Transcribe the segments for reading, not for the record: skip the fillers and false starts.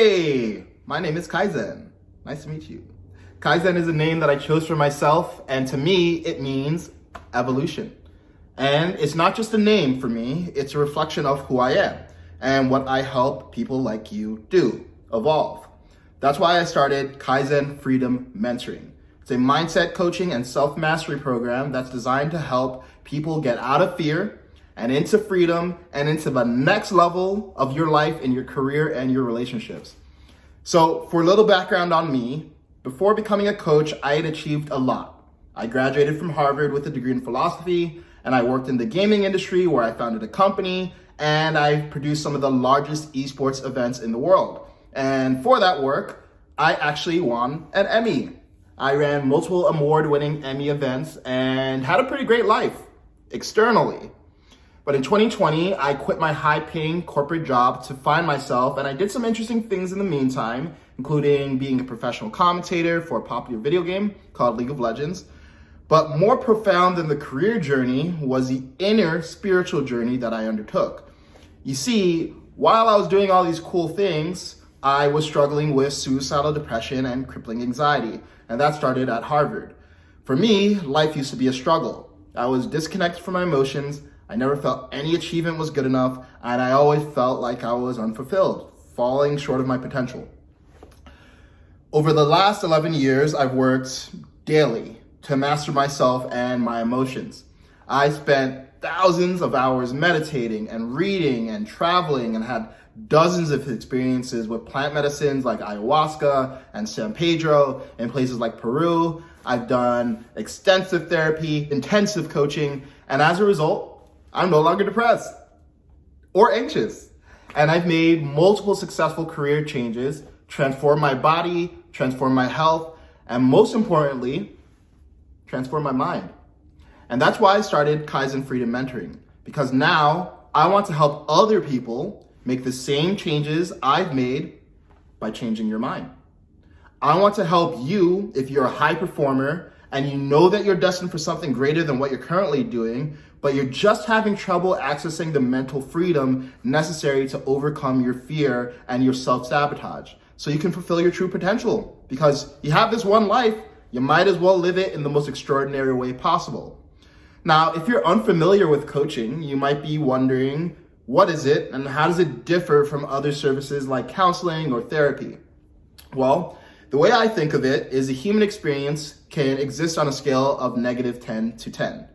Hey, my name is Kaizen. Nice to meet you. Kaizen is a name that I chose for myself, and to me, it means evolution. And it's not just a name for me, it's a reflection of who I am and what I help people like you do, evolve. That's why I started Kaizen Freedom Mentoring. It's a mindset coaching and self-mastery program that's designed to help people get out of fear and into freedom and into the next level of your life and your career and your relationships. So for a little background on me, before becoming a coach, I had achieved a lot. I graduated from Harvard with a degree in philosophy, and I worked in the gaming industry where I founded a company, and I produced some of the largest esports events in the world. And for that work, I actually won an Emmy. I ran multiple award-winning Emmy events and had a pretty great life externally. But in 2020, I quit my high-paying corporate job to find myself, and I did some interesting things in the meantime, including being a professional commentator for a popular video game called League of Legends. But more profound than the career journey was the inner spiritual journey that I undertook. You see, while I was doing all these cool things, I was struggling with suicidal depression and crippling anxiety, and that started at Harvard. For me, life used to be a struggle. I was disconnected from my emotions. I never felt any achievement was good enough, and I always felt like I was unfulfilled, falling short of my potential. Over the last 11 years, I've worked daily to master myself and my emotions. I spent thousands of hours meditating and reading and traveling and had dozens of experiences with plant medicines like ayahuasca and San Pedro in places like Peru. I've done extensive therapy, intensive coaching, and as a result, I'm no longer depressed or anxious. And I've made multiple successful career changes, transformed my body, transformed my health, and most importantly, transformed my mind. And that's why I started Kaizen Freedom Mentoring, because now I want to help other people make the same changes I've made by changing your mind. I want to help you if you're a high performer and you know that you're destined for something greater than what you're currently doing, but you're just having trouble accessing the mental freedom necessary to overcome your fear and your self-sabotage so you can fulfill your true potential. Because you have this one life, you might as well live it in the most extraordinary way possible. Now, if you're unfamiliar with coaching, you might be wondering, what is it and how does it differ from other services like counseling or therapy? Well, the way I think of it is a human experience can exist on a scale of -10 to 10,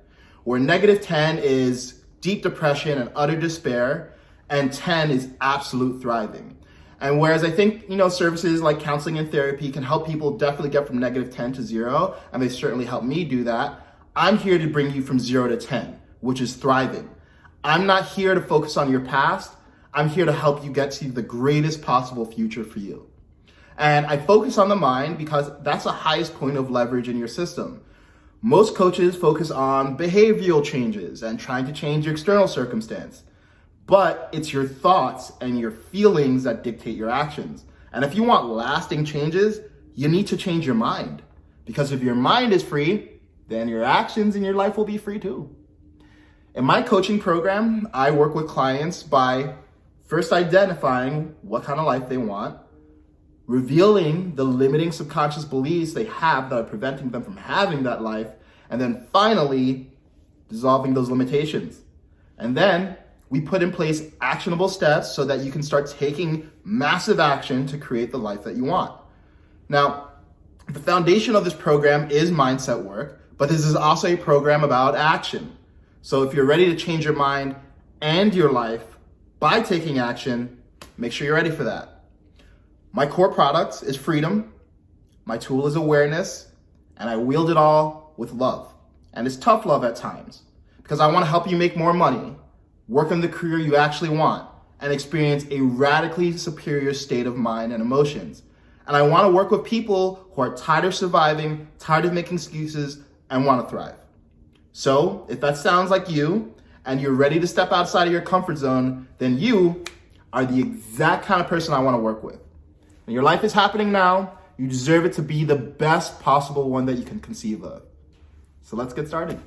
where -10 is deep depression and utter despair, and 10 is absolute thriving. And whereas I think, services like counseling and therapy can help people definitely get from -10 to 0, and they certainly help me do that, I'm here to bring you from 0 to 10, which is thriving. I'm not here to focus on your past. I'm here to help you get to the greatest possible future for you. And I focus on the mind because that's the highest point of leverage in your system. Most coaches focus on behavioral changes and trying to change your external circumstance. But it's your thoughts and your feelings that dictate your actions. And if you want lasting changes, you need to change your mind. Because if your mind is free, then your actions in your life will be free too. In my coaching program, I work with clients by first identifying what kind of life they want, revealing the limiting subconscious beliefs they have that are preventing them from having that life, and then finally dissolving those limitations. And then we put in place actionable steps so that you can start taking massive action to create the life that you want. Now, the foundation of this program is mindset work, but this is also a program about action. So if you're ready to change your mind and your life by taking action, make sure you're ready for that. My core product is freedom, my tool is awareness, and I wield it all with love. And it's tough love at times, because I want to help you make more money, work on the career you actually want, and experience a radically superior state of mind and emotions. And I want to work with people who are tired of surviving, tired of making excuses, and want to thrive. So if that sounds like you, and you're ready to step outside of your comfort zone, then you are the exact kind of person I want to work with. And your life is happening now. You deserve it to be the best possible one that you can conceive of. So let's get started.